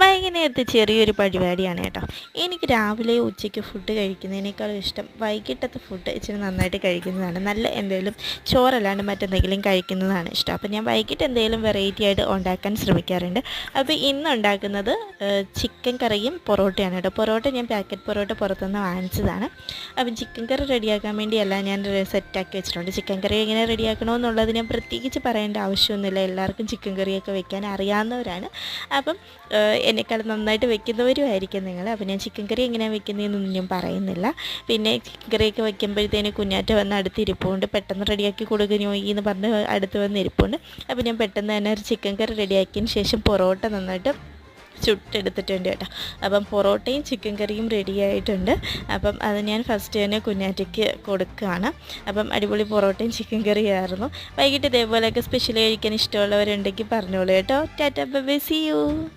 വൈകുന്നേരത്തെ ചെറിയൊരു പരിപാടിയാണ് കേട്ടോ. എനിക്ക് രാവിലെ ഉച്ചയ്ക്ക് ഫുഡ് കഴിക്കുന്നതിനേക്കാളും ഇഷ്ടം വൈകിട്ടത്തെ ഫുഡ് ഇച്ചിരി നന്നായിട്ട് കഴിക്കുന്നതാണ്. നല്ല എന്തെങ്കിലും ചോറല്ലാണ്ട് മറ്റെന്തെങ്കിലും കഴിക്കുന്നതാണ് ഇഷ്ടം. അപ്പോൾ ഞാൻ വൈകിട്ട് എന്തെങ്കിലും വെറൈറ്റി ആയിട്ട് ഉണ്ടാക്കാൻ ശ്രമിക്കാറുണ്ട്. അപ്പോൾ ഇന്ന് ഉണ്ടാക്കുന്നത് ചിക്കൻ കറിയും പൊറോട്ടയാണ് കേട്ടോ. പൊറോട്ട ഞാൻ പാക്കറ്റ് പൊറോട്ട പുറത്തുനിന്ന് വാങ്ങിച്ചതാണ്. അപ്പം ചിക്കൻ കറി റെഡിയാക്കാൻ വേണ്ടിയല്ല ഞാൻ സെറ്റാക്കി വെച്ചിട്ടുണ്ട്. ചിക്കൻ കറി എങ്ങനെ റെഡിയാക്കണമെന്നുള്ളത് ഞാൻ പ്രത്യേകിച്ച് പറയേണ്ട ആവശ്യമൊന്നുമില്ല. എല്ലാവർക്കും ചിക്കൻ കറിയൊക്കെ വെക്കാൻ അറിയാവുന്നവരാണ്. അപ്പം എന്നെക്കാൾ നന്നായിട്ട് വെക്കുന്നവരുമായിരിക്കും നിങ്ങൾ. അപ്പോൾ ഞാൻ ചിക്കൻ കറി എങ്ങനെയാണ് വെക്കുന്നതെന്നൊന്നും ഞാൻ പറയുന്നില്ല. പിന്നെ ചിക്കൻ കറിയൊക്കെ വയ്ക്കുമ്പോഴത്തേന് കുഞ്ഞാറ്റ വന്ന് അടുത്തിരിപ്പുണ്ട്. പെട്ടെന്ന് റെഡിയാക്കി കൊടുക്കുന്നോ എന്ന് പറഞ്ഞ് അടുത്ത് വന്ന് ഇരിപ്പുണ്ട്. അപ്പോൾ ഞാൻ പെട്ടെന്ന് തന്നെ ഒരു ചിക്കൻ കറി റെഡിയാക്കിയതിന് ശേഷം പൊറോട്ട നന്നായിട്ട് ചുട്ടെടുത്തിട്ടുണ്ട് കേട്ടോ. അപ്പം പൊറോട്ടയും ചിക്കൻ കറിയും റെഡി ആയിട്ടുണ്ട്. അപ്പം അത് ഞാൻ ഫസ്റ്റ് തന്നെ കുഞ്ഞാറ്റയ്ക്ക് കൊടുക്കുകയാണ്. അപ്പം അടിപൊളി പൊറോട്ടയും ചിക്കൻ കറിയായിരുന്നു. വൈകിട്ട് ഇതേപോലെയൊക്കെ സ്പെഷ്യൽ കഴിക്കാൻ ഇഷ്ടമുള്ളവരുണ്ടെങ്കിൽ പറഞ്ഞോളൂ കേട്ടോ. Tata bye bye, see U.